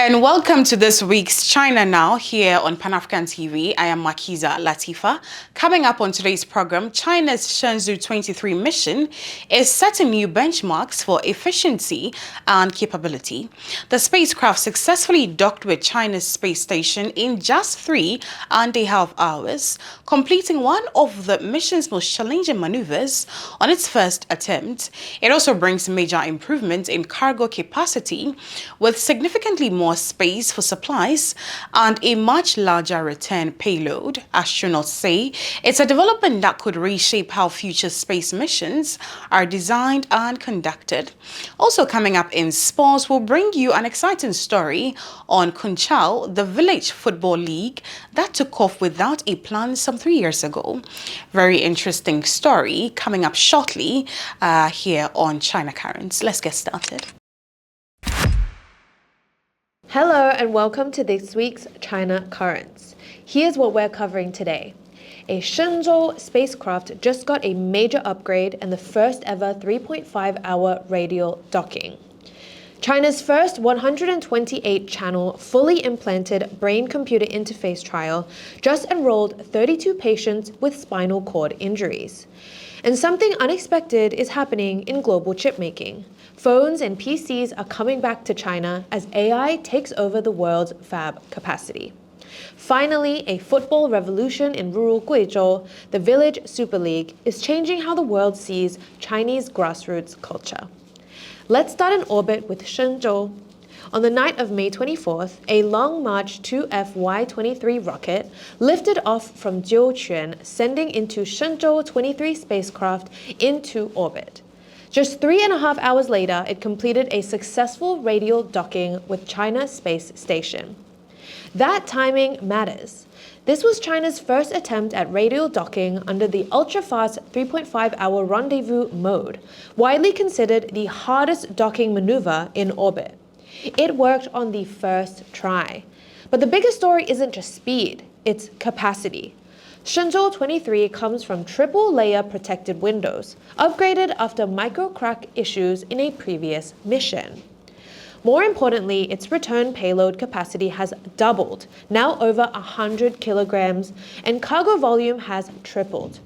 and welcome to this week's China Now here on Pan-African TV. I am Makiza Latifa. Coming up on today's program, China's Shenzhou-23 mission is setting new benchmarks for efficiency and capability. The spacecraft successfully docked with China's space station in just 3.5 hours, completing one of the mission's most challenging maneuvers on its first attempt. It also brings major improvements in cargo capacity, with significantly more space for supplies and a much larger return payload. Astronauts say it's a development that could reshape how future space missions are designed and conducted. Also coming up in sports, we'll bring you an exciting story on Cunchao, the village football league that took off without a plan some 3 years ago. Very interesting story coming up shortly here on China Currents. Let's get started. Hello and welcome to this week's China Currents. Here's what we're covering today. A Shenzhou spacecraft just got a major upgrade and the first ever 3.5-hour radial docking. China's first 128-channel fully implanted brain-computer interface trial just enrolled 32 patients with spinal cord injuries. And something unexpected is happening in global chipmaking. Phones and PCs are coming back to China as AI takes over the world's fab capacity. Finally, a football revolution in rural Guizhou, the Village Super League, is changing how the world sees Chinese grassroots culture. Let's start in orbit with Shenzhou. On the night of May 24th, a Long March 2F Y-23 rocket lifted off from Jiuquan, sending into Shenzhou-23 spacecraft into orbit. Just 3.5 hours later, it completed a successful radial docking with China Space Station. That timing matters. This was China's first attempt at radial docking under the ultra-fast 3.5-hour rendezvous mode, widely considered the hardest docking maneuver in orbit. It worked on the first try. But the biggest story isn't just speed, it's capacity. Shenzhou-23 comes from triple-layer protected windows, upgraded after micro-crack issues in a previous mission. More importantly, its return payload capacity has doubled, now over 100 kilograms, and cargo volume has tripled.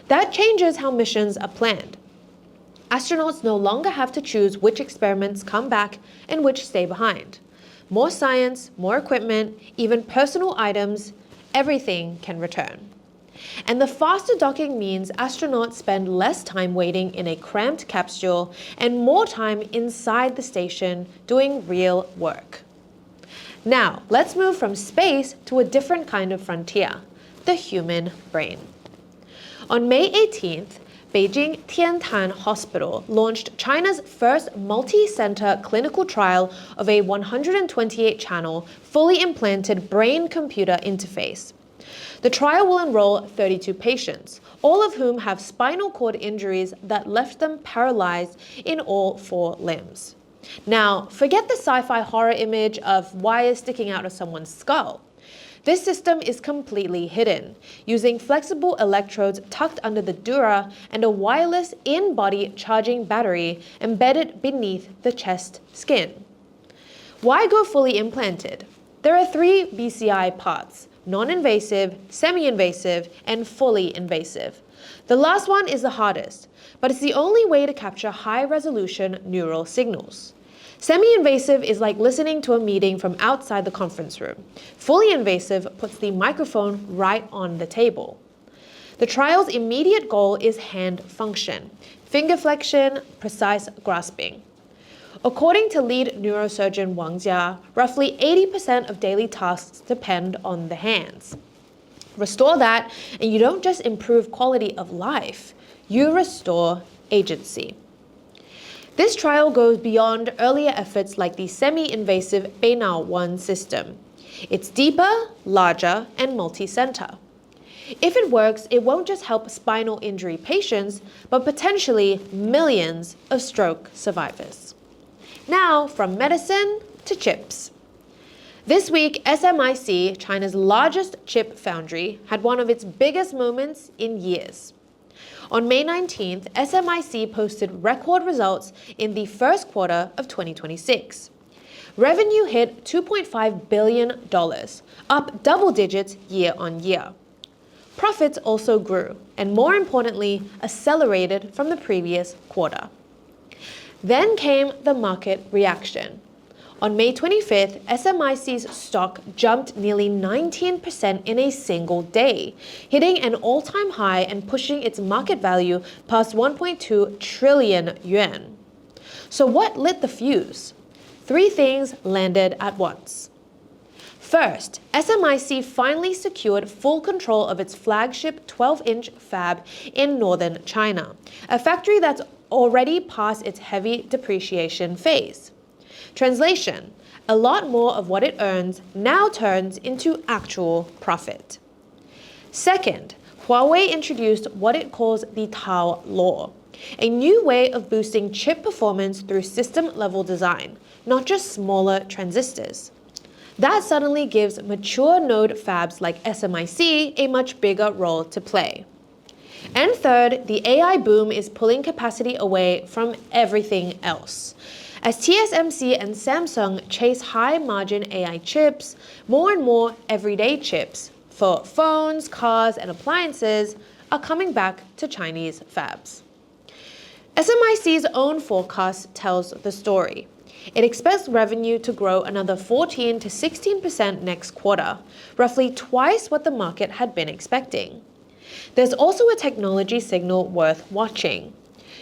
That changes how missions are planned. Astronauts no longer have to choose which experiments come back and which stay behind. More science, more equipment, even personal items, everything can return. And the faster docking means astronauts spend less time waiting in a cramped capsule and more time inside the station doing real work. Now, let's move from space to a different kind of frontier, the human brain. On May 18th, Beijing Tiantan Hospital launched China's first multi-center clinical trial of a 128-channel, fully implanted brain-computer interface. The trial will enroll 32 patients, all of whom have spinal cord injuries that left them paralyzed in all 4 limbs. Now, forget the sci-fi horror image of wires sticking out of someone's skull. This system is completely hidden, using flexible electrodes tucked under the dura and a wireless in-body charging battery embedded beneath the chest skin. Why go fully implanted? There are 3 BCI parts: non-invasive, semi-invasive, and fully invasive. The last one is the hardest, but it's the only way to capture high-resolution neural signals. Semi-invasive is like listening to a meeting from outside the conference room. Fully invasive puts the microphone right on the table. The trial's immediate goal is hand function, finger flexion, precise grasping. According to lead neurosurgeon Wang Jia, roughly 80% of daily tasks depend on the hands. Restore that, and you don't just improve quality of life, you restore agency. This trial goes beyond earlier efforts like the semi-invasive Beidao 1 system. It's deeper, larger, and multi-center. If it works, it won't just help spinal injury patients, but potentially millions of stroke survivors. Now, from medicine to chips. This week, SMIC, China's largest chip foundry, had one of its biggest moments in years. On May 19th, SMIC posted record results in the first quarter of 2026. Revenue hit $2.5 billion, up double digits year on year. Profits also grew, and more importantly, accelerated from the previous quarter. Then came the market reaction. On May 25th, SMIC's stock jumped nearly 19% in a single day, hitting an all-time high and pushing its market value past 1.2 trillion yuan. So what lit the fuse? Three things landed at once. First, SMIC finally secured full control of its flagship 12-inch fab in northern China, a factory that's already past its heavy depreciation phase. Translation: a lot more of what it earns now turns into actual profit. Second, Huawei introduced what it calls the Tao Law, a new way of boosting chip performance through system-level design, not just smaller transistors. That suddenly gives mature node fabs like SMIC a much bigger role to play. And third, the AI boom is pulling capacity away from everything else. As TSMC and Samsung chase high-margin AI chips, more and more everyday chips for phones, cars, and appliances are coming back to Chinese fabs. SMIC's own forecast tells the story. It expects revenue to grow another 14 to 16% next quarter, roughly twice what the market had been expecting. There's also a technology signal worth watching.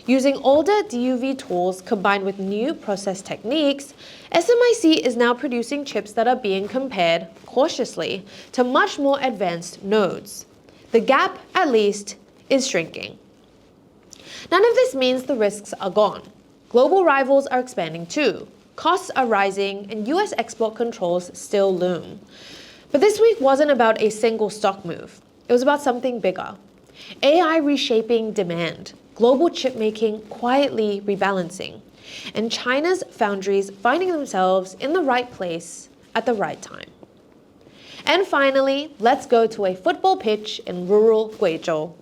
Using older DUV tools combined with new process techniques, SMIC is now producing chips that are being compared, cautiously, to much more advanced nodes. The gap, at least, is shrinking. None of this means the risks are gone. Global rivals are expanding too. Costs are rising, and US export controls still loom. But this week wasn't about a single stock move. It was about something bigger. AI reshaping demand, global chip making quietly rebalancing, and China's foundries finding themselves in the right place at the right time. And finally, let's go to a football pitch in rural Guizhou.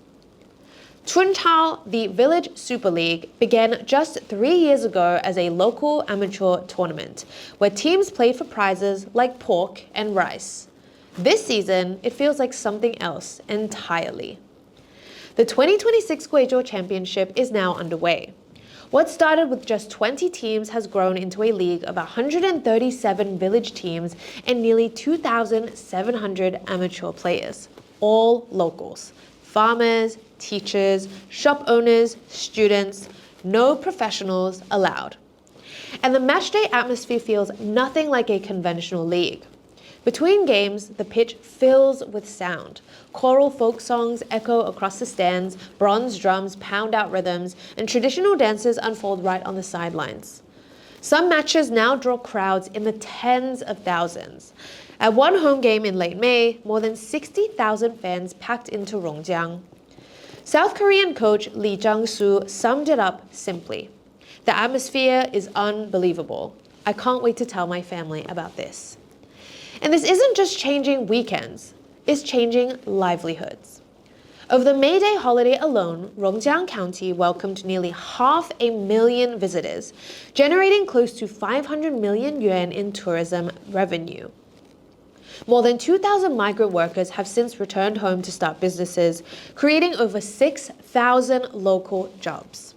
Cunchao, the village super league, began just 3 years ago as a local amateur tournament, where teams played for prizes like pork and rice. This season, it feels like something else entirely. The 2026 Guizhou Championship is now underway. What started with just 20 teams has grown into a league of 137 village teams and nearly 2,700 amateur players, all locals, farmers, teachers, shop owners, students, no professionals allowed. And the matchday atmosphere feels nothing like a conventional league. Between games, the pitch fills with sound. Choral folk songs echo across the stands, bronze drums pound out rhythms, and traditional dances unfold right on the sidelines. Some matches now draw crowds in the tens of thousands. At one home game in late May, more than 60,000 fans packed into Rongjiang. South Korean coach Lee Jang-soo summed it up simply. The atmosphere is unbelievable. I can't wait to tell my family about this. And this isn't just changing weekends, it's changing livelihoods. Over the May Day holiday alone, Rongjiang County welcomed nearly 500,000 visitors, generating close to 500 million yuan in tourism revenue. More than 2,000 migrant workers have since returned home to start businesses, creating over 6,000 local jobs.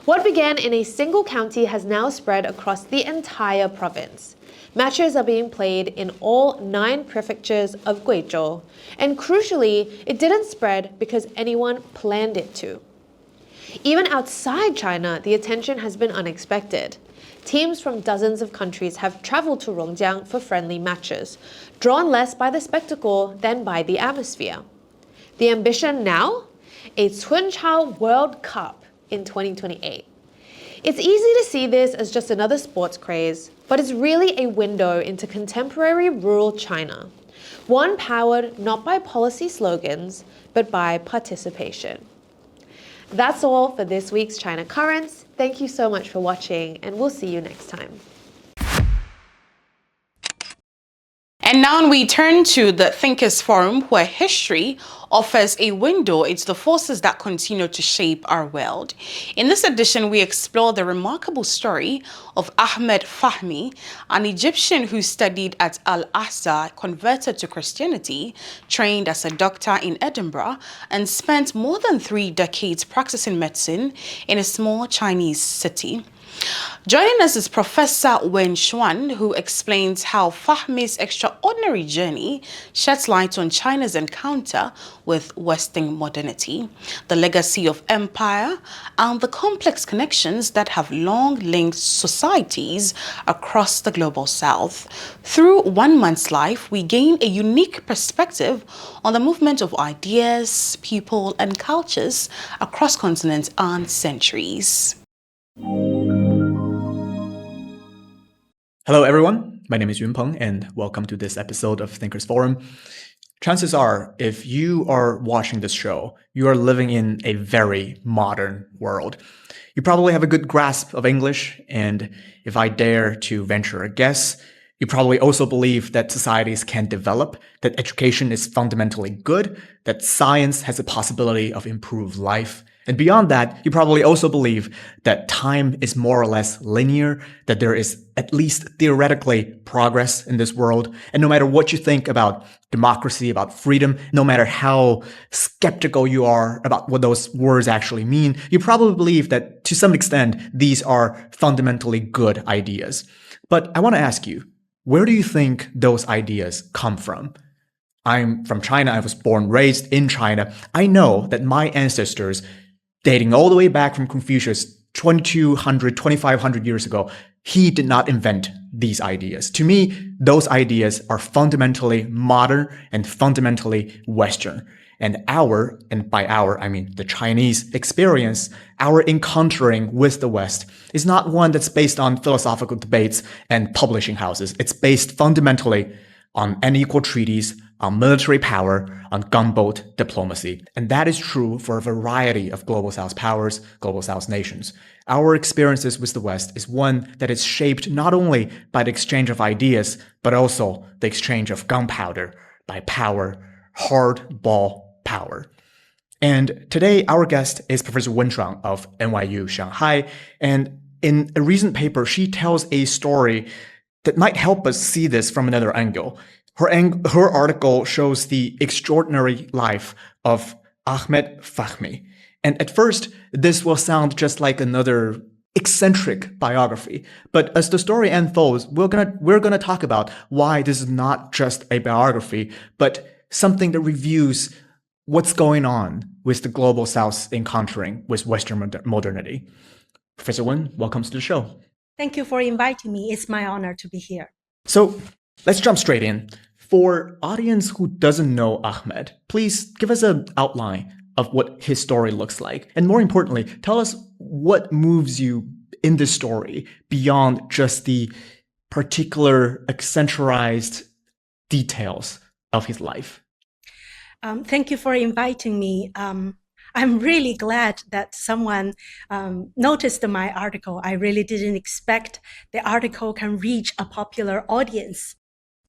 What began in a single county has now spread across the entire province. Matches are being played in all 9 prefectures of Guizhou, and crucially, it didn't spread because anyone planned it to. Even outside China, the attention has been unexpected. Teams from dozens of countries have traveled to Rongjiang for friendly matches, drawn less by the spectacle than by the atmosphere. The ambition now? A Cunchao World Cup in 2028. It's easy to see this as just another sports craze, but it's really a window into contemporary rural China. One powered not by policy slogans, but by participation. That's all for this week's China Currents. Thank you so much for watching, and we'll see you next time. And now we turn to the Thinkers Forum, where history offers a window into the forces that continue to shape our world. In this edition, we explore the remarkable story of Ahmed Fahmy, an Egyptian who studied at Al-Azhar, converted to Christianity, trained as a doctor in Edinburgh, and spent more than 3 decades practicing medicine in a small Chinese city. Joining us is Professor Wen Shuang, who explains how Fahmy's extraordinary journey sheds light on China's encounter with Western modernity, the legacy of empire, and the complex connections that have long linked societies across the global south. Through one man's life, we gain a unique perspective on the movement of ideas, people, and cultures across continents and centuries. Hello, everyone. My name is Yun Peng, and welcome to this episode of Thinkers Forum. Chances are, if you are watching this show, you are living in a very modern world. You probably have a good grasp of English, and if I dare to venture a guess, you probably also believe that societies can develop, that education is fundamentally good, that science has a possibility of improved life. And beyond that, you probably also believe that time is more or less linear, that there is at least theoretically progress in this world. And no matter what you think about democracy, about freedom, no matter how skeptical you are about what those words actually mean, you probably believe that to some extent, these are fundamentally good ideas. But I want to ask you, where do you think those ideas come from? I'm from China. I was born, raised in China. I know that my ancestors, dating all the way back from Confucius 2200, 2500 years ago, he did not invent these ideas. To me, those ideas are fundamentally modern and fundamentally Western. And by our, I mean the Chinese experience, our encountering with the West is not one that's based on philosophical debates and publishing houses. It's based fundamentally on unequal treaties, on military power, on gunboat diplomacy. And that is true for a variety of Global South powers, Global South nations. Our experiences with the West is one that is shaped not only by the exchange of ideas, but also the exchange of gunpowder, by power, hardball power. And today, our guest is Professor Wen Shuang of NYU Shanghai. And in a recent paper, she tells a story that might help us see this from another angle. Her article shows the extraordinary life of Ahmed Fahmy. And at first, this will sound just like another eccentric biography. But as the story unfolds, we're gonna talk about why this is not just a biography, but something that reviews what's going on with the Global South encountering with Western modernity. Professor Wen, welcome to the show. Thank you for inviting me. It's my honor to be here. So let's jump straight in. For audience who doesn't know Ahmed, please give us an outline of what his story looks like. And more importantly, tell us what moves you in this story beyond just the particular eccentricized details of his life. Thank you for inviting me. I'm really glad that someone noticed my article. I really didn't expect the article can reach a popular audience.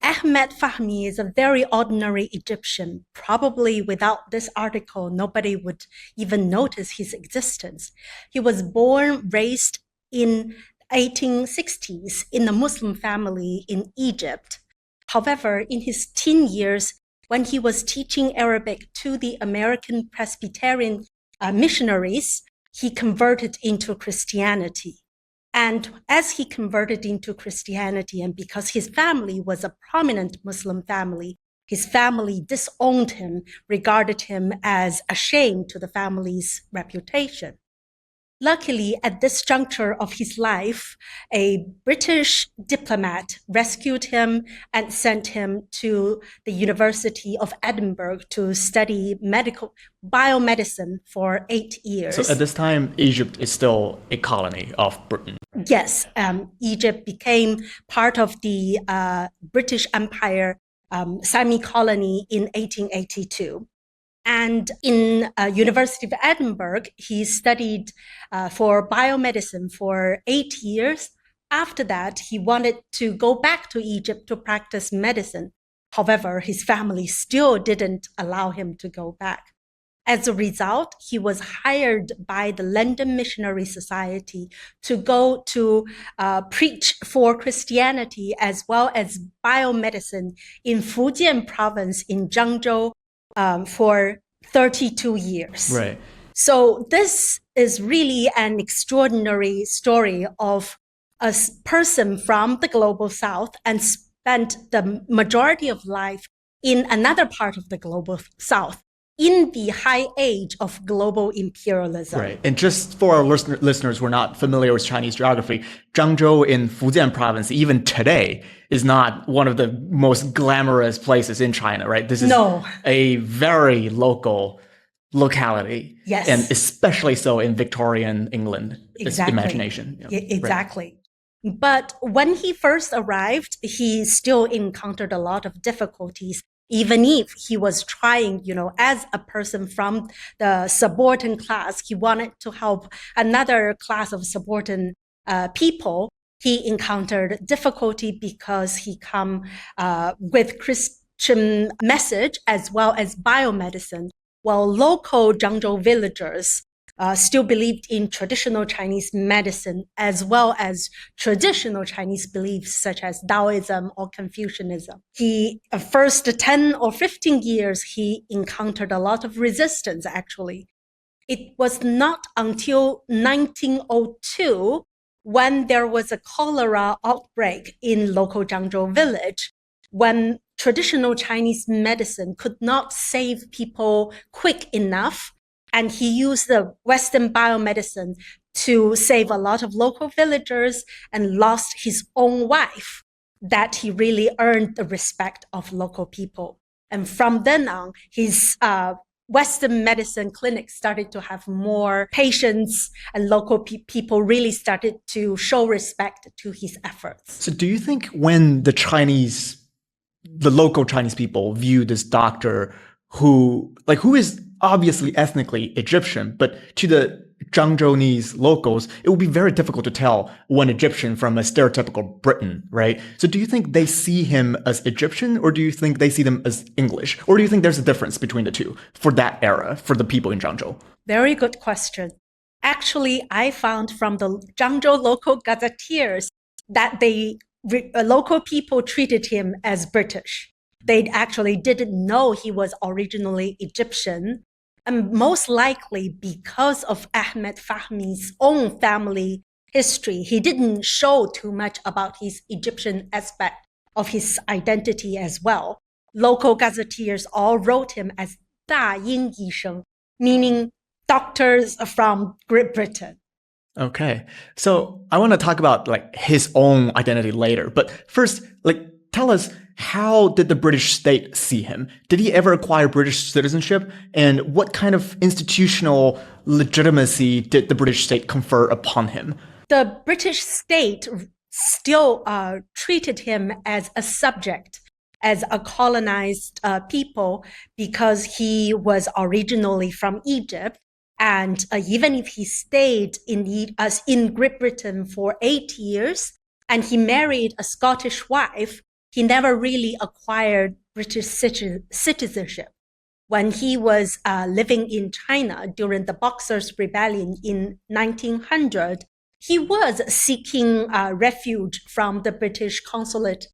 Ahmed Fahmy is a very ordinary Egyptian. Probably without this article, nobody would even notice his existence. He was born, raised in 1860s in a Muslim family in Egypt. However, in his teen years, when he was teaching Arabic to the American Presbyterian missionaries, he converted into Christianity. And as he converted into Christianity, and because his family was a prominent Muslim family, his family disowned him, regarded him as a shame to the family's reputation. Luckily, at this juncture of his life, a British diplomat rescued him and sent him to the University of Edinburgh to study biomedicine for 8 years. So at this time, Egypt is still a colony of Britain. Yes, Egypt became part of the British Empire semi-colony in 1882. And in University of Edinburgh, he studied for biomedicine for 8 years. After that, he wanted to go back to Egypt to practice medicine. However, his family still didn't allow him to go back. As a result, he was hired by the London Missionary Society to go to preach for Christianity as well as biomedicine in Fujian province in Zhengzhou for 32 years. Right. So this is really an extraordinary story of a person from the global south and spent the majority of life in another part of the global south in the high age of global imperialism. Right. And just for our listeners who are not familiar with Chinese geography, Zhengzhou in Fujian province, even today, is not one of the most glamorous places in China, right? This is a very local locality. Yes. And especially so in Victorian England. Exactly. Imagination. Exactly. Right. But when he first arrived, he still encountered a lot of difficulties. Even if he was trying, as a person from the subaltern class, he wanted to help another class of subaltern people. He encountered difficulty because he come with Christian message as well as biomedicine, while local Zhengzhou villagers still believed in traditional Chinese medicine as well as traditional Chinese beliefs such as Taoism or Confucianism. He, first 10 or 15 years, he encountered a lot of resistance, actually. It was not until 1902 when there was a cholera outbreak in local Zhengzhou village, when traditional Chinese medicine could not save people quick enough. And he used the Western biomedicine to save a lot of local villagers and lost his own wife, that he really earned the respect of local people. And from then on, his Western medicine clinics started to have more patients, and local people really started to show respect to his efforts. So do you think when the local Chinese people view this doctor who is obviously ethnically Egyptian, but to the Zhengzhounese locals, it would be very difficult to tell one Egyptian from a stereotypical Briton, right? So do you think they see him as Egyptian, or do you think they see them as English? Or do you think there's a difference between the two for that era, for the people in Zhengzhou? Very good question. Actually, I found from the Zhengzhou local gazetteers that local people treated him as British. They actually didn't know he was originally Egyptian. And most likely because of Ahmed Fahmy's own family history, he didn't show too much about his Egyptian aspect of his identity as well. Local gazetteers all wrote him as 大英医生, meaning doctors from Great Britain. Okay. So I want to talk about his own identity later. But first, tell us, how did the British state see him? Did he ever acquire British citizenship? And what kind of institutional legitimacy did the British state confer upon him? The British state still treated him as a subject, as a colonized people, because he was originally from Egypt. And even if he stayed in Great Britain for 8 years and he married a Scottish wife, he never really acquired British citizenship. When he was living in China during the Boxers' Rebellion in 1900, he was seeking refuge from the British consulate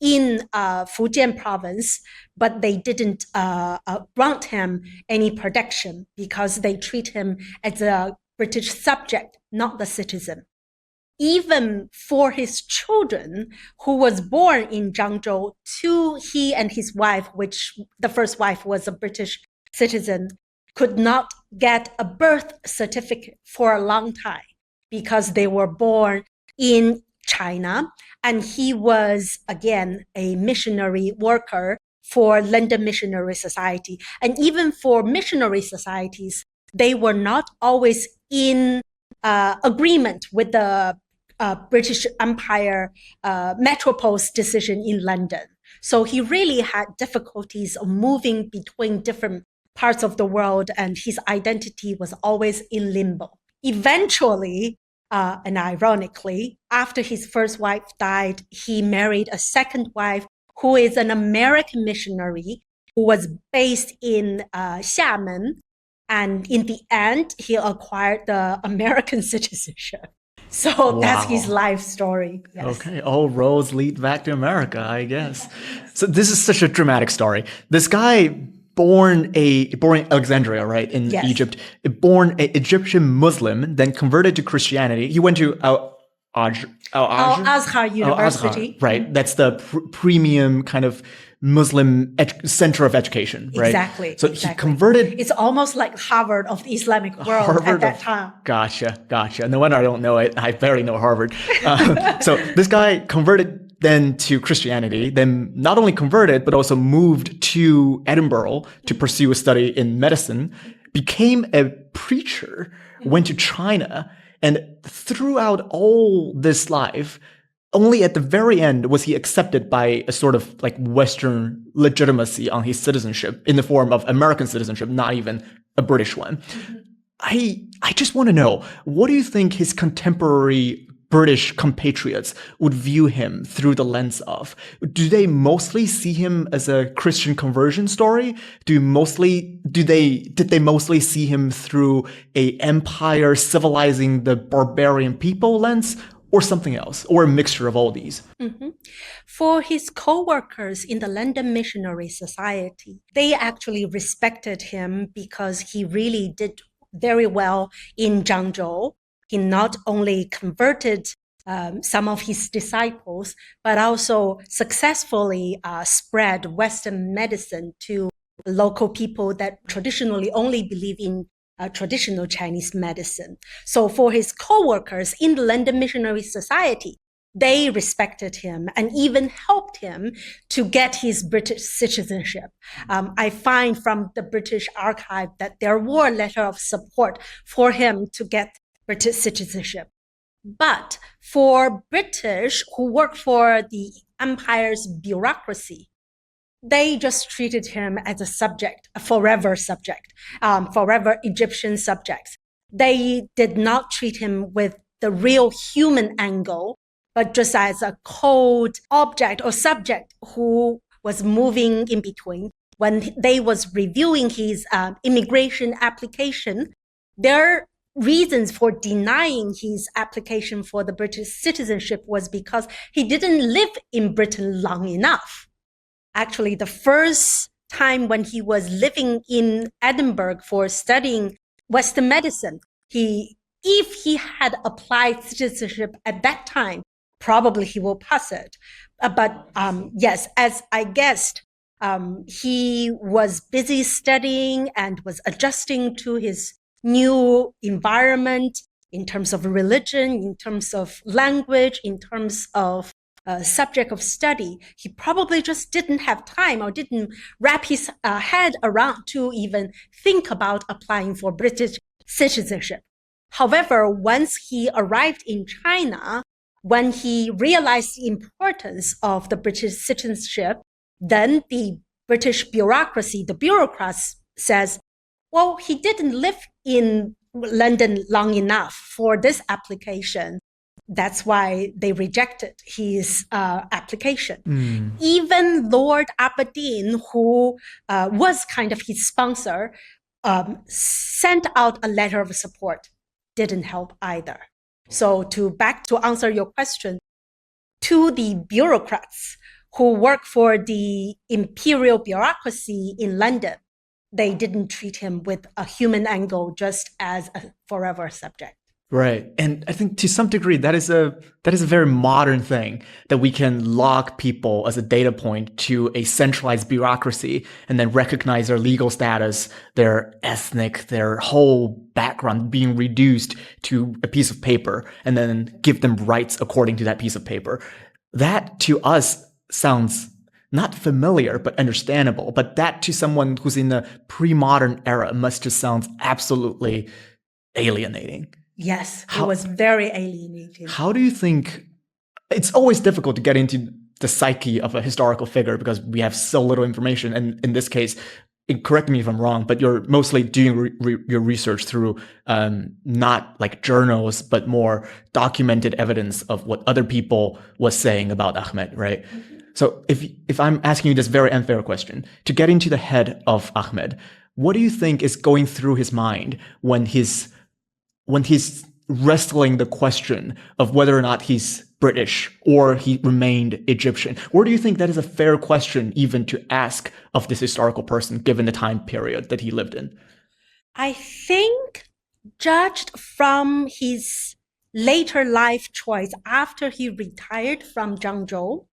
in Fujian province, but they didn't grant him any protection because they treat him as a British subject, not the citizen. Even for his children, who was born in Zhengzhou, he and his wife, which the first wife was a British citizen, could not get a birth certificate for a long time because they were born in China. And he was, again, a missionary worker for London Missionary Society. And even for missionary societies, they were not always in agreement with the British Empire metropole's decision in London. So he really had difficulties of moving between different parts of the world, and his identity was always in limbo. Eventually, and ironically, after his first wife died, he married a second wife who is an American missionary who was based in Xiamen. And in the end, he acquired the American citizenship. So that's his life story. Yes. Okay, all roads lead back to America, I guess. So this is such a dramatic story. This guy born in Alexandria, right, in Egypt, born an Egyptian Muslim, then converted to Christianity. He went to Al-Azhar University. Al-Azhar, right. That's the premium kind of Muslim center of education, right? Exactly. So he converted. It's almost like Harvard of the Islamic world at that time. Gotcha. No wonder I don't know it. I barely know Harvard. So this guy converted then to Christianity, then not only converted, but also moved to Edinburgh to pursue a study in medicine, became a preacher, went to China, and throughout all this life, only at the very end was he accepted by a sort of like Western legitimacy on his citizenship in the form of American citizenship, not even a British one. I just want to know, what do you think his contemporary British compatriots would view him through the lens of? Do they mostly see him as a Christian conversion story? Did they mostly see him through a empire civilizing the barbarian people lens? Or something else, or a mixture of all these? Mm-hmm. For his co-workers in the London Missionary Society, they actually respected him because he really did very well in Zhangzhou. He not only converted some of his disciples, but also successfully spread Western medicine to local people that traditionally only believe in traditional Chinese medicine. So for his co-workers in the London Missionary Society, they respected him and even helped him to get his British citizenship. I find from the British archive that there were letters of support for him to get British citizenship. But for British who work for the empire's bureaucracy, they just treated him as a subject, a forever subject, forever Egyptian subject. They did not treat him with the real human angle, but just as a cold object or subject who was moving in between. When they was reviewing his immigration application, their reasons for denying his application for the British citizenship was because he didn't live in Britain long enough. Actually, the first time when he was living in Edinburgh for studying Western medicine, if he had applied citizenship at that time, probably he will pass it. But yes, as I guessed, he was busy studying and was adjusting to his new environment in terms of religion, in terms of language, in terms of subject of study. He probably just didn't have time or didn't wrap his head around to even think about applying for British citizenship. However, once he arrived in China, when he realized the importance of the British citizenship, then the British bureaucracy, the bureaucrats says, well, he didn't live in London long enough for this application. That's why they rejected his application. Even Lord Aberdeen, who was kind of his sponsor, sent out a letter of support. Didn't help either. So to answer your question, to the bureaucrats who work for the imperial bureaucracy in London, they didn't treat him with a human angle, just as a forever subject. Right. And I think to some degree, that is a very modern thing, that we can log people as a data point to a centralized bureaucracy and then recognize their legal status, their ethnic, their whole background being reduced to a piece of paper and then give them rights according to that piece of paper. That to us sounds not familiar, but understandable. But that to someone who's in the pre-modern era must just sound absolutely alienating. Yes, it was very alienating. How do you think, it's always difficult to get into the psyche of a historical figure because we have so little information. And in this case, correct me if I'm wrong, but you're mostly doing your research through not like journals, but more documented evidence of what other people was saying about Ahmed, right? Mm-hmm. So if I'm asking you this very unfair question, to get into the head of Ahmed, what do you think is going through his mind when he's wrestling the question of whether or not he's British or he remained Egyptian? Or do you think that is a fair question even to ask of this historical person given the time period that he lived in? I think, judged from his later life choice after he retired from Zhangzhou,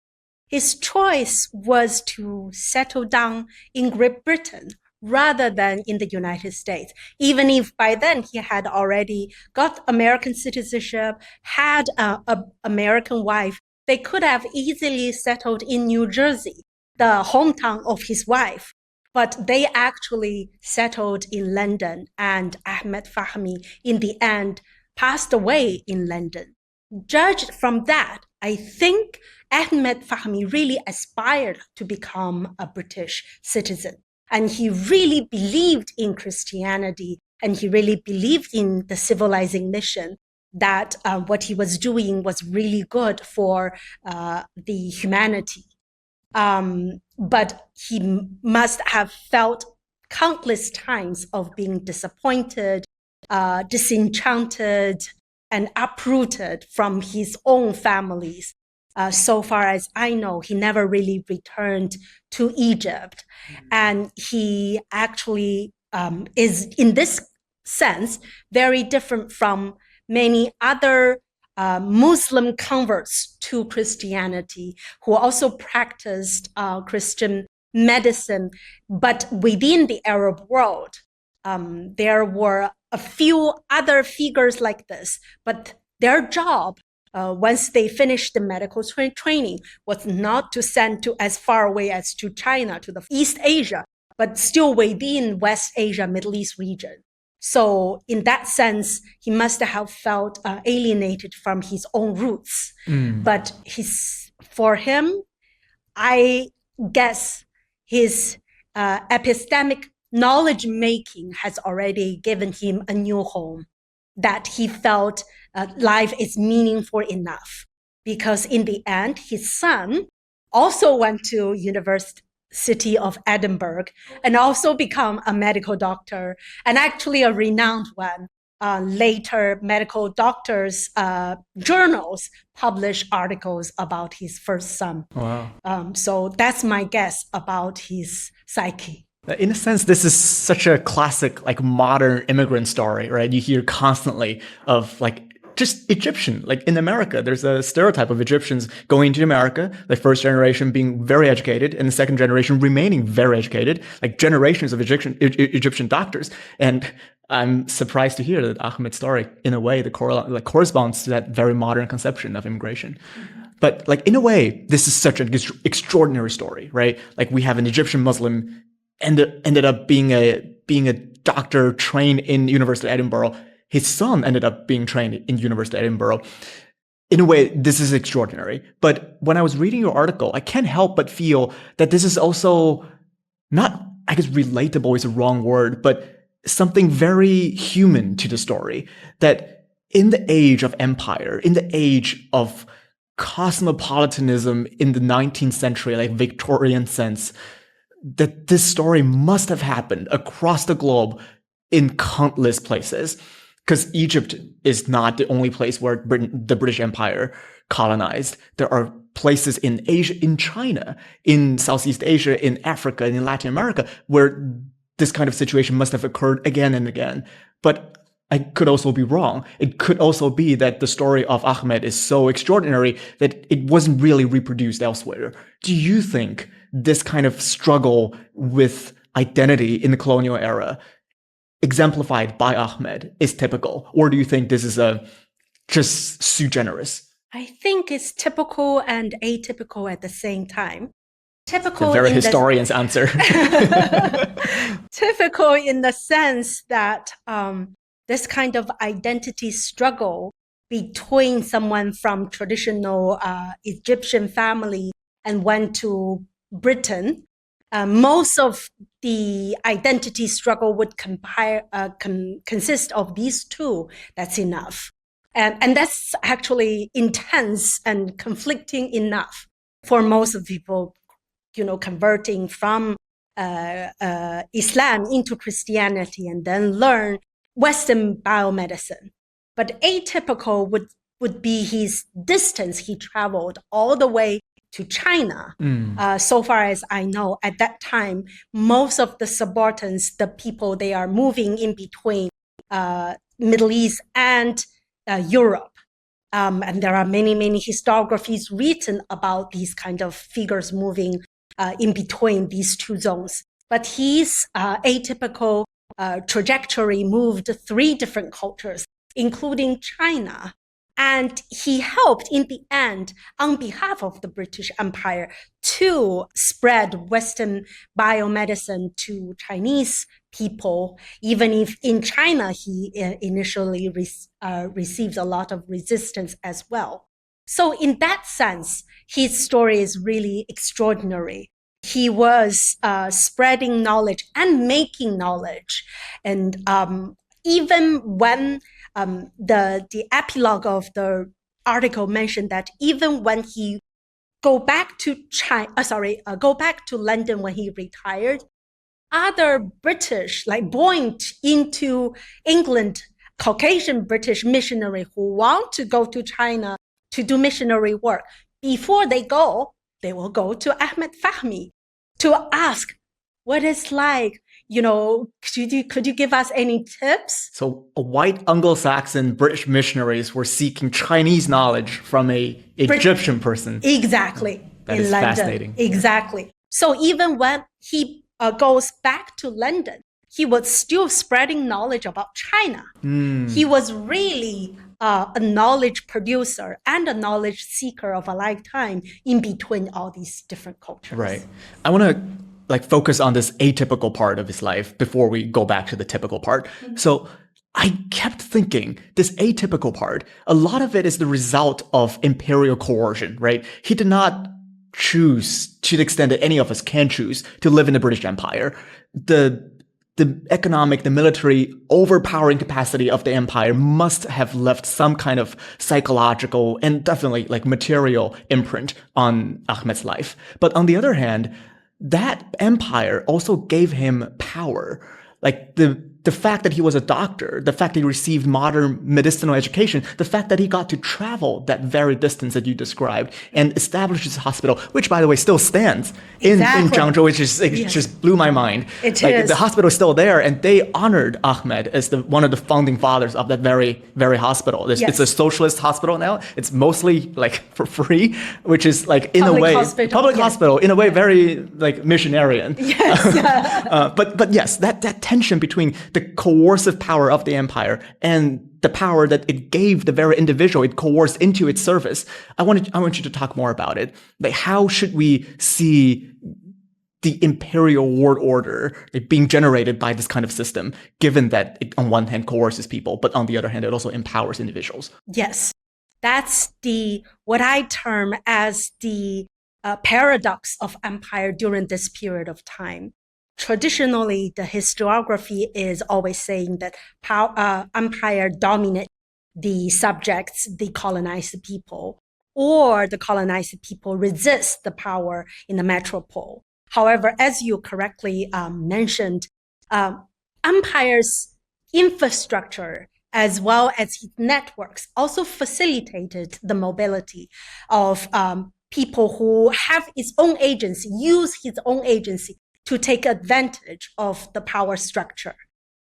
his choice was to settle down in Great Britain rather than in the United States, even if by then he had already got American citizenship, had an American wife. They could have easily settled in New Jersey, the hometown of his wife, but they actually settled in London, and Ahmed Fahmy, in the end, passed away in London. Judged from that, I think Ahmed Fahmy really aspired to become a British citizen. And he really believed in Christianity, and he really believed in the civilizing mission, that what he was doing was really good for the humanity. But he must have felt countless times of being disappointed, disenchanted, and uprooted from his own families. So far as I know, he never really returned to Egypt. And he actually is, in this sense, very different from many other Muslim converts to Christianity who also practiced Christian medicine. But within the Arab world, there were a few other figures like this, but their job, once they finished the medical training, was not to send to as far away as to China, to the East Asia, but still within West Asia, Middle East region. So in that sense, he must have felt alienated from his own roots. But for him, I guess his epistemic knowledge making has already given him a new home, that he felt life is meaningful enough. Because in the end, his son also went to University of Edinburgh and also become a medical doctor, and actually a renowned one. Later, medical doctors' journals publish articles about his first son. Wow. So that's my guess about his psyche. In a sense, this is such a classic, like, modern immigrant story, right? You hear constantly of, like, just Egyptian. Like, in America, there's a stereotype of Egyptians going to America, the first generation being very educated, and the second generation remaining very educated, like generations of Egyptian doctors. And I'm surprised to hear that Ahmed's story, in a way, corresponds to that very modern conception of immigration. But, like, in a way, this is such an extraordinary story, right? Like, we have an Egyptian Muslim ended up being a doctor trained in University of Edinburgh. His son ended up being trained in University of Edinburgh. In a way, this is extraordinary. But when I was reading your article, I can't help but feel that this is also not, I guess relatable is a wrong word, but something very human to the story. That in the age of empire, in the age of cosmopolitanism in the 19th century, like Victorian sense, that this story must have happened across the globe in countless places. Because Egypt is not the only place where the British Empire colonized. There are places in Asia, in China, in Southeast Asia, in Africa, and in Latin America, where this kind of situation must have occurred again and again. But I could also be wrong. It could also be that the story of Ahmed is so extraordinary that it wasn't really reproduced elsewhere. Do you think this kind of struggle with identity in the colonial era, exemplified by Ahmed, is typical? Or do you think this is just sui generis? I think it's typical and atypical at the same time. Typical, it's a very historian's answer. Typical in the sense that this kind of identity struggle between someone from traditional Egyptian family and went to Britain, most of the identity struggle would consist of these two. That's enough. And that's actually intense and conflicting enough. for most of people, converting from Islam into Christianity and then learn Western biomedicine. But atypical would be his distance. He traveled all the way to China. So far as I know, at that time, most of the Spartans, the people, they are moving in between Middle East and Europe. And there are many, many historiographies written about these kind of figures moving in between these two zones. But his atypical trajectory moved 3 different cultures, including China. And he helped in the end, on behalf of the British Empire, to spread Western biomedicine to Chinese people, even if in China he initially received a lot of resistance as well. So in that sense, his story is really extraordinary. He was spreading knowledge and making knowledge. And even when the epilogue of the article mentioned that even when he go back to London when he retired, other British, like born into England, Caucasian British missionary who want to go to China to do missionary work, before they go, they will go to Ahmed Fahmy to ask what it's like. Could you give us any tips? So white Anglo-Saxon British missionaries were seeking Chinese knowledge from a Egyptian person. Exactly. That in is London. Fascinating. Exactly. So even when he goes back to London, he was still spreading knowledge about China. He was really a knowledge producer and a knowledge seeker of a lifetime in between all these different cultures. Right. I want to focus on this atypical part of his life before we go back to the typical part. So I kept thinking this atypical part, a lot of it is the result of imperial coercion, right? He did not choose, to the extent that any of us can choose, to live in the British Empire. The economic, the military overpowering capacity of the empire must have left some kind of psychological and definitely material imprint on Ahmed's life. But on the other hand, that empire also gave him power. The fact that he was a doctor, the fact that he received modern medicinal education, the fact that he got to travel that very distance that you described and establish his hospital, which, by the way, still stands in Zhangzhou, which is just blew my mind. It is. The hospital is still there, and they honored Ahmed as one of the founding fathers of that very, very hospital. It's a socialist hospital now. It's mostly for free, which is in a way public hospital in a way very missionarian. Yes. But yes, that tension between the coercive power of the empire and the power that it gave the very individual it coerced into its service. I want you to talk more about it. How should we see the imperial world order being generated by this kind of system, given that it on one hand coerces people, but on the other hand, it also empowers individuals? Yes, that's what I term as the paradox of empire during this period of time. Traditionally, the historiography is always saying that empire dominate the subjects, the colonized people, or the colonized people resist the power in the metropole. However, as you correctly mentioned, empire's infrastructure as well as its networks also facilitated the mobility of people who have its own agency, use his own agency to take advantage of the power structure.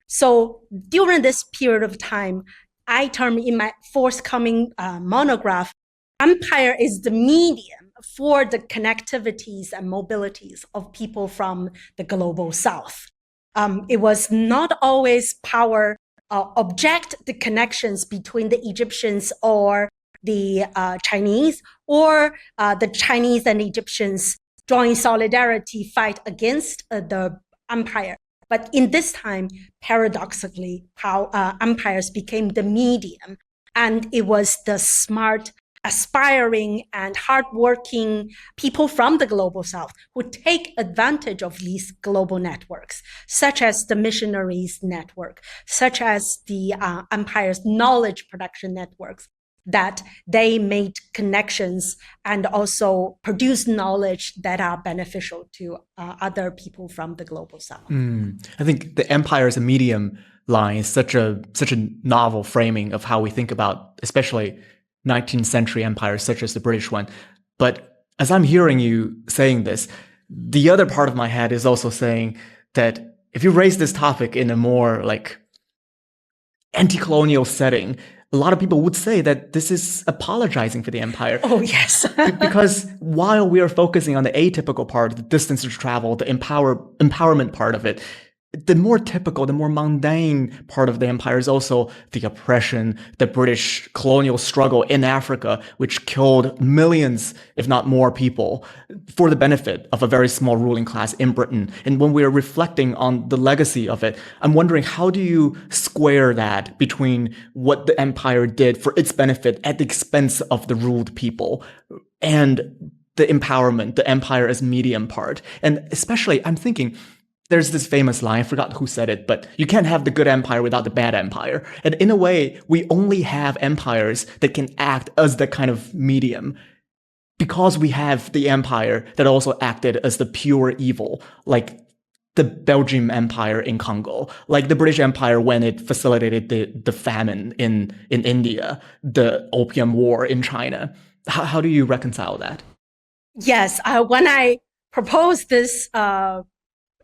So during this period of time, I term in my forthcoming monograph, empire is the medium for the connectivities and mobilities of people from the global south. It was not always power object the connections between the Egyptians or the Chinese, or the Chinese and Egyptians join solidarity fight against the empire. But in this time, paradoxically, empires became the medium, and it was the smart, aspiring, and hardworking people from the global south who take advantage of these global networks, such as the missionaries network, such as the empire's knowledge production networks, that they made connections and also produced knowledge that are beneficial to other people from the global south. I think the empire as a medium line is such a novel framing of how we think about, especially 19th century empires such as the British one. But as I'm hearing you saying this, the other part of my head is also saying that if you raise this topic in a more like anti-colonial setting, a lot of people would say that this is apologizing for the empire. Oh, yes. Because while we are focusing on the atypical part, the distance to travel, the empowerment part of it, the more typical, the more mundane part of the empire is also the oppression, the British colonial struggle in Africa, which killed millions, if not more people, for the benefit of a very small ruling class in Britain. And when we are reflecting on the legacy of it, I'm wondering, how do you square that between what the empire did for its benefit at the expense of the ruled people and the empowerment, the empire as medium part? And especially, I'm thinking, there's this famous line, I forgot who said it, but you can't have the good empire without the bad empire. And in a way, we only have empires that can act as the kind of medium because we have the empire that also acted as the pure evil, like the Belgian Empire in Congo, like the British Empire when it facilitated the famine in India, the Opium War in China. How do you reconcile that? Yes, when I proposed this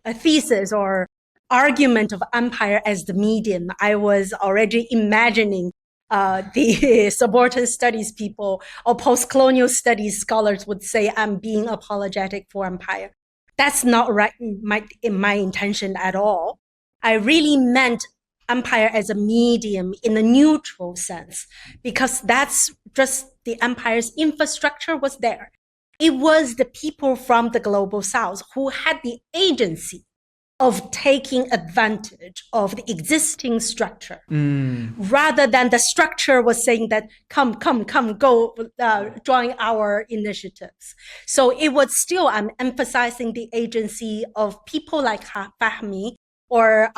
a thesis or argument of empire as the medium, I was already imagining the subaltern studies people or post-colonial studies scholars would say I'm being apologetic for empire. That's not right in my intention at all. I really meant empire as a medium in a neutral sense, because that's just the empire's infrastructure was there. It was the people from the global south who had the agency of taking advantage of the existing structure, rather than the structure was saying that, come, go join our initiatives. So it was still, I'm emphasizing the agency of people like Fahmy or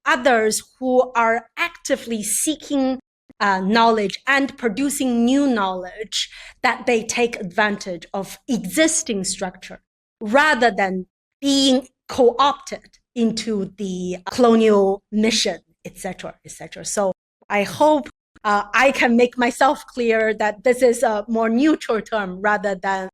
others who are actively seeking knowledge and producing new knowledge, that they take advantage of existing structure rather than being co-opted into the colonial mission, etc., etc. So I hope I can make myself clear that this is a more neutral term rather than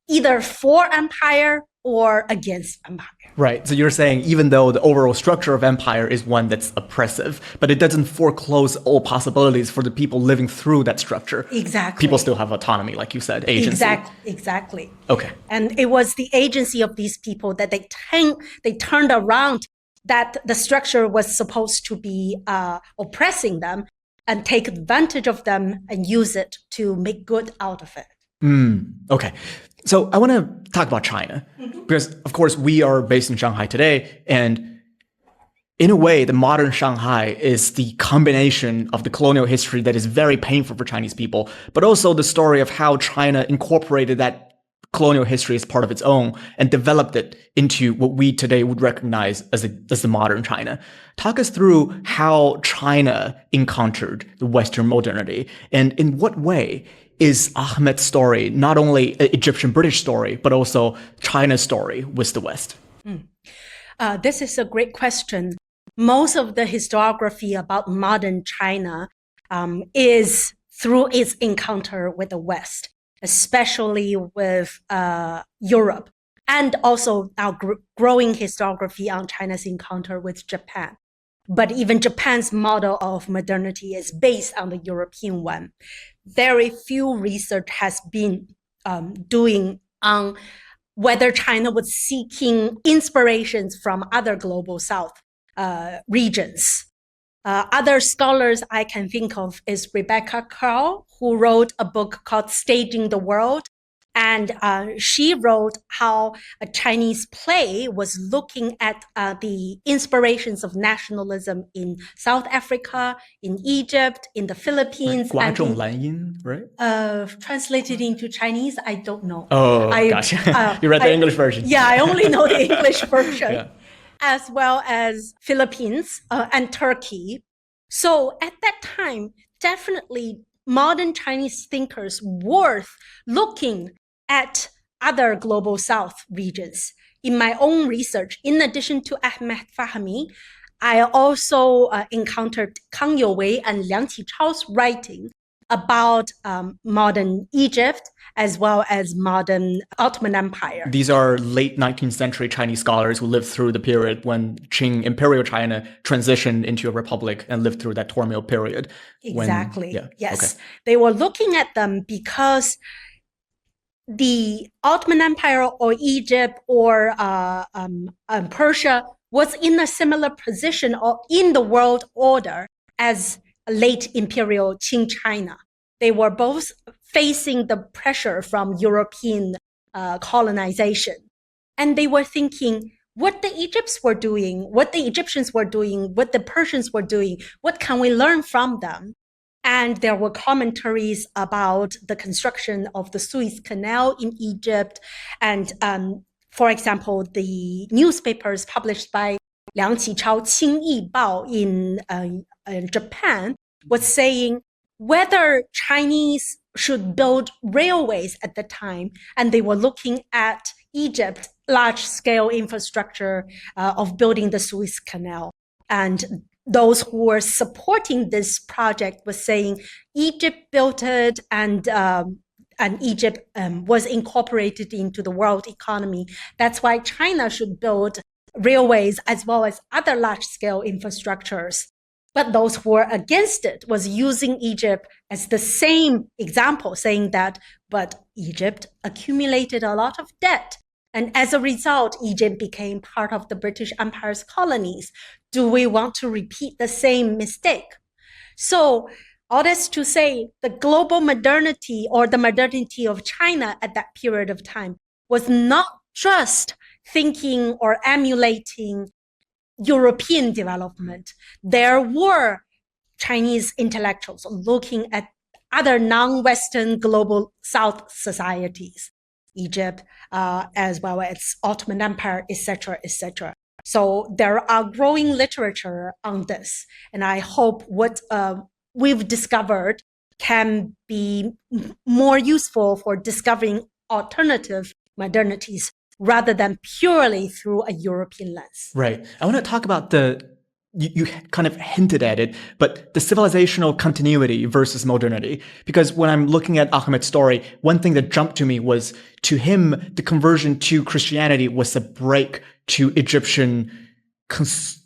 either for empire or against empire. Right. So you're saying even though the overall structure of empire is one that's oppressive, but it doesn't foreclose all possibilities for the people living through that structure. Exactly. People still have autonomy, like you said, agency. Exactly. Okay. And it was the agency of these people that they turned around, that the structure was supposed to be oppressing them, and take advantage of them and use it to make good out of it. Okay. So I want to talk about China, because of course we are based in Shanghai today, and in a way, the modern Shanghai is the combination of the colonial history that is very painful for Chinese people, but also the story of how China incorporated that colonial history as part of its own and developed it into what we today would recognize as the modern China. Talk us through how China encountered the Western modernity, and in what way is Ahmed's story not only an Egyptian-British story, but also China's story with the West? This is a great question. Most of the historiography about modern China is through its encounter with the West, especially with Europe, and also our growing historiography on China's encounter with Japan. But even Japan's model of modernity is based on the European one. Very few research has been doing on whether China was seeking inspirations from other global south regions. Other scholars I can think of is Rebecca Carl, who wrote a book called Staging the World. And she wrote how a Chinese play was looking at the inspirations of nationalism in South Africa, in Egypt, in the Philippines. Right. 瓜种蓝音, right? Translated into Chinese, I don't know. Oh, gosh. You read the English version. Yeah, I only know the English version. Yeah. As well as Philippines and Turkey. So at that time, definitely modern Chinese thinkers worth looking at other global south regions. In my own research, in addition to Ahmed Fahmy, I also encountered Kang Youwei and Liang Qichao's writing about modern Egypt as well as modern Ottoman Empire. These are late 19th century Chinese scholars who lived through the period when Qing Imperial China transitioned into a republic and lived through that turmoil period. Exactly. Yes. Okay. They were looking at them because the Ottoman Empire or Egypt or Persia was in a similar position or in the world order as late imperial Qing China. They were both facing the pressure from European colonization. And they were thinking, what the Egyptians were doing, what the Persians were doing, what can we learn from them? And there were commentaries about the construction of the Suez Canal in Egypt. And for example, the newspapers published by Liang Qichao Qing Yi Bao in Japan was saying whether Chinese should build railways at the time. And they were looking at Egypt, large-scale infrastructure of building the Suez Canal. And those who were supporting this project were saying Egypt built it and Egypt was incorporated into the world economy. That's why China should build railways as well as other large-scale infrastructures. But those who were against it was using Egypt as the same example, saying that, but Egypt accumulated a lot of debt. And as a result, Egypt became part of the British Empire's colonies. Do we want to repeat the same mistake? So all this to say, the global modernity or the modernity of China at that period of time was not just thinking or emulating European development. There were Chinese intellectuals looking at other non-Western global South societies, Egypt, as well as Ottoman Empire, etc., etc. So there are growing literature on this, and I hope what we've discovered can be more useful for discovering alternative modernities rather than purely through a European lens. Right. I want to talk about you kind of hinted at it, but the civilizational continuity versus modernity. Because when I'm looking at Ahmed's story, one thing that jumped to me was, to him, the conversion to Christianity was a break to Egyptian,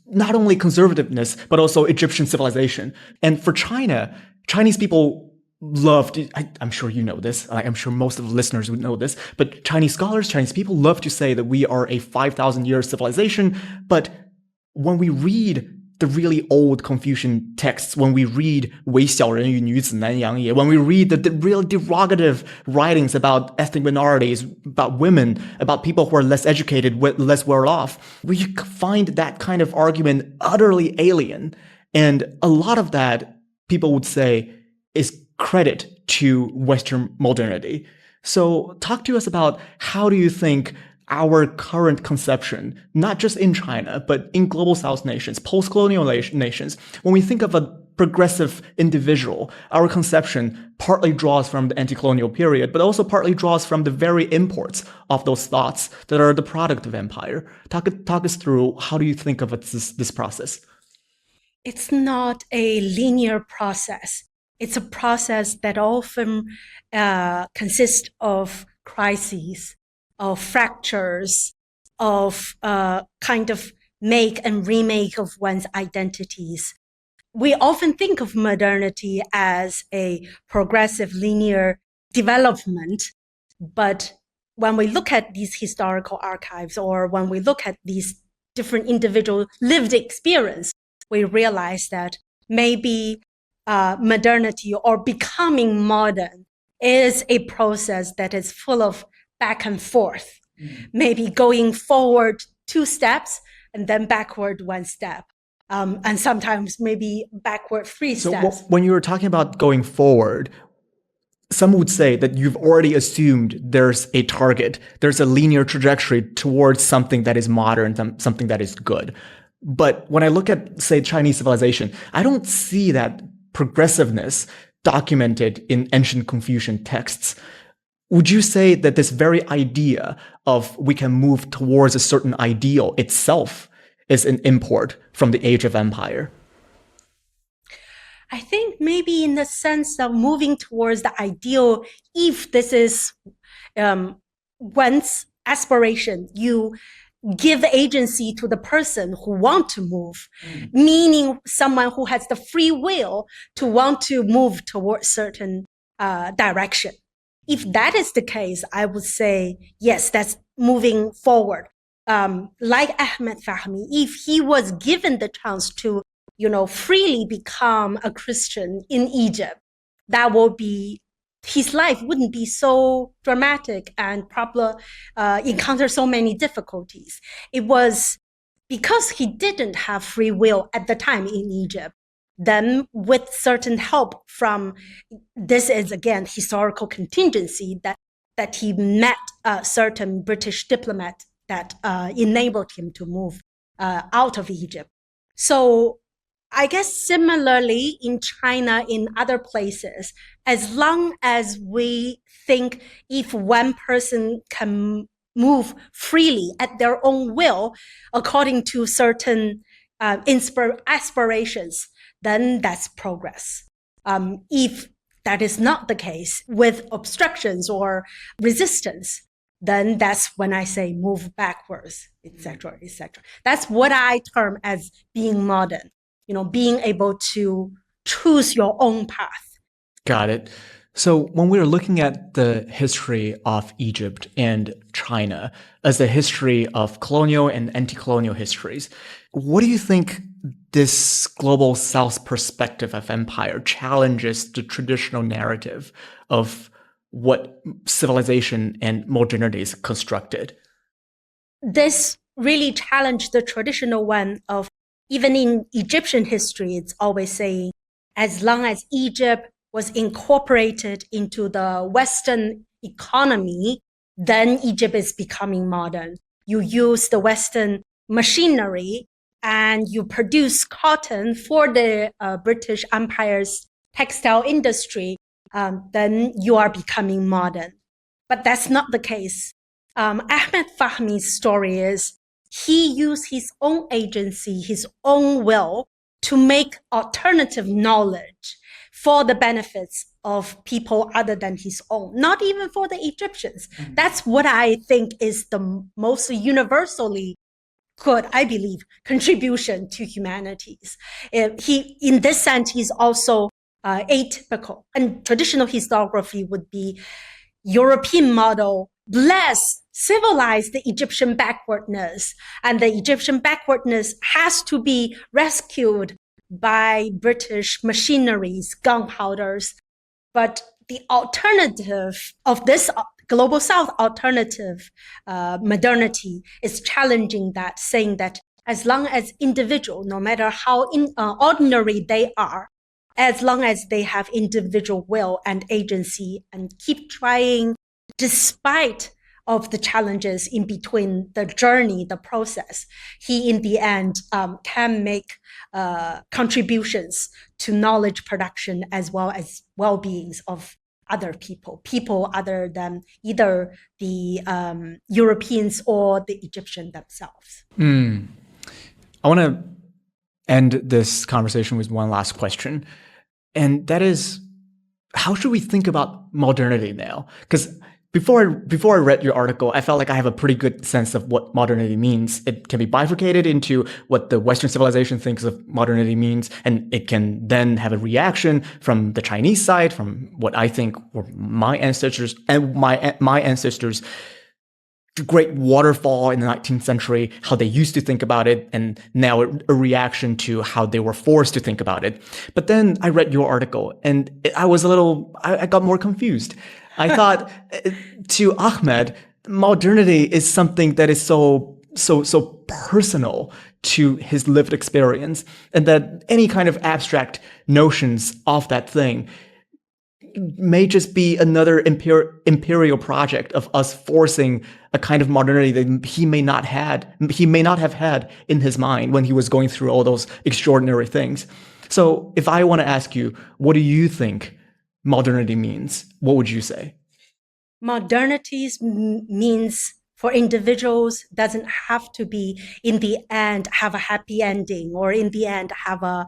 not only conservativeness, but also Egyptian civilization. And for China, Chinese people loved, I'm sure you know this, I'm sure most of the listeners would know this, but Chinese scholars, Chinese people love to say that we are a 5,000-year civilization. But when we read the really old Confucian texts, when we read 微小人与女子难养也, when we read the real derogative writings about ethnic minorities, about women, about people who are less educated, less well off, we find that kind of argument utterly alien. And a lot of that, people would say, is credit to Western modernity. So talk to us about, how do you think our current conception, not just in China, but in global South nations, post-colonial nations, when we think of a progressive individual, our conception partly draws from the anti-colonial period, but also partly draws from the very imports of those thoughts that are the product of empire. Talk us through, how do you think of this process? It's not a linear process. It's a process that often consists of crises, of fractures, of kind of make and remake of one's identities. We often think of modernity as a progressive linear development, but when we look at these historical archives, or when we look at these different individual lived experience, we realize that maybe modernity or becoming modern is a process that is full of back and forth, maybe going forward 2 steps and then backward 1 step, and sometimes maybe backward 3 steps. So when you were talking about going forward, some would say that you've already assumed there's a target, there's a linear trajectory towards something that is modern, something that is good. But when I look at, say, Chinese civilization, I don't see that progressiveness documented in ancient Confucian texts. Would you say that this very idea of we can move towards a certain ideal itself is an import from the age of empire? I think maybe in the sense of moving towards the ideal, if this is one's aspiration, you give agency to the person who want to move, meaning someone who has the free will to want to move towards certain direction. If that is the case, I would say, yes, that's moving forward. Like Ahmed Fahmy, if he was given the chance to, freely become a Christian in Egypt, that will be, his life wouldn't be so dramatic and encounter so many difficulties. It was because he didn't have free will at the time in Egypt. Then with certain help from, this is again historical contingency, that he met a certain British diplomat that enabled him to move out of Egypt. So I guess similarly in China, in other places, as long as we think if one person can move freely at their own will, according to certain aspirations, then that's progress. If that is not the case, with obstructions or resistance, then that's when I say move backwards, etc., etc. That's what I term as being modern. Being able to choose your own path. Got it. So when we're looking at the history of Egypt and China as the history of colonial and anti-colonial histories, what do you think this global South perspective of empire challenges the traditional narrative of what civilization and modernity is constructed? This really challenged the traditional one of, even in Egyptian history, it's always saying, as long as Egypt was incorporated into the Western economy, then Egypt is becoming modern. You use the Western machinery and you produce cotton for the British Empire's textile industry, then you are becoming modern. But that's not the case. Ahmed Fahmy's story is, he used his own agency, his own will, to make alternative knowledge for the benefits of people other than his own, not even for the Egyptians. Mm-hmm. That's what I think is the most universally good, I believe, contribution to humanities. In this sense, he's also atypical. And traditional historiography would be European model, less civilized the Egyptian backwardness, and the Egyptian backwardness has to be rescued by British machineries, gunpowders. But the alternative of this global South alternative modernity is challenging that, saying that as long as individual, no matter how ordinary they are, as long as they have individual will and agency and keep trying despite of the challenges in between the journey, the process, he in the end can make contributions to knowledge production as well as well-beings of other people other than either the Europeans or the Egyptian themselves. I want to end this conversation with one last question. And that is, how should we think about modernity now? Because before I read your article, I felt like I have a pretty good sense of what modernity means. It can be bifurcated into what the Western civilization thinks of modernity means, and it can then have a reaction from the Chinese side, from what I think were my ancestors and my ancestors' great waterfall in the 19th century, how they used to think about it, and now a reaction to how they were forced to think about it. But then I read your article, and I got more confused. I thought, to Ahmed, modernity is something that is so personal to his lived experience, and that any kind of abstract notions of that thing may just be another imperial project of us forcing a kind of modernity that he may not have had in his mind when he was going through all those extraordinary things. So if I want to ask you, what do you think modernity means, what would you say? Modernity means for individuals doesn't have to be in the end have a happy ending or in the end have a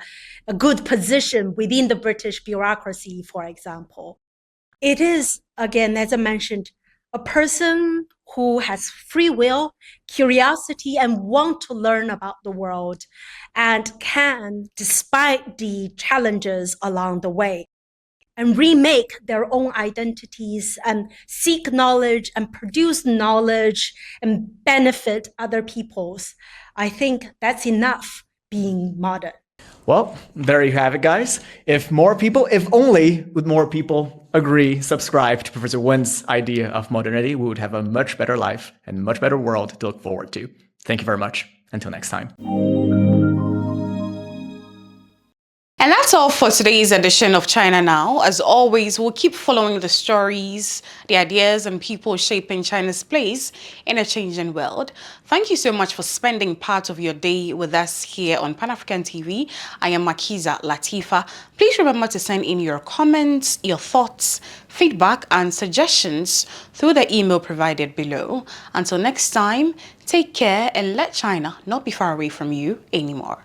good position within the British bureaucracy, for example. It is, again, as I mentioned, a person who has free will, curiosity, and want to learn about the world and can, despite the challenges along the way, and remake their own identities and seek knowledge and produce knowledge and benefit other peoples. I think that's enough being modern. Well, there you have it, guys. If more people, if only would more people agree, subscribe to Professor Wen's idea of modernity, we would have a much better life and much better world to look forward to. Thank you very much. Until next time. And that's all for today's edition of China Now. As always, we'll keep following the stories, the ideas, and people shaping China's place in a changing world. Thank you so much for spending part of your day with us here on Pan-African TV. I am Makiza Latifa. Please remember to send in your comments, your thoughts, feedback, and suggestions through the email provided below. Until next time, take care and let China not be far away from you anymore.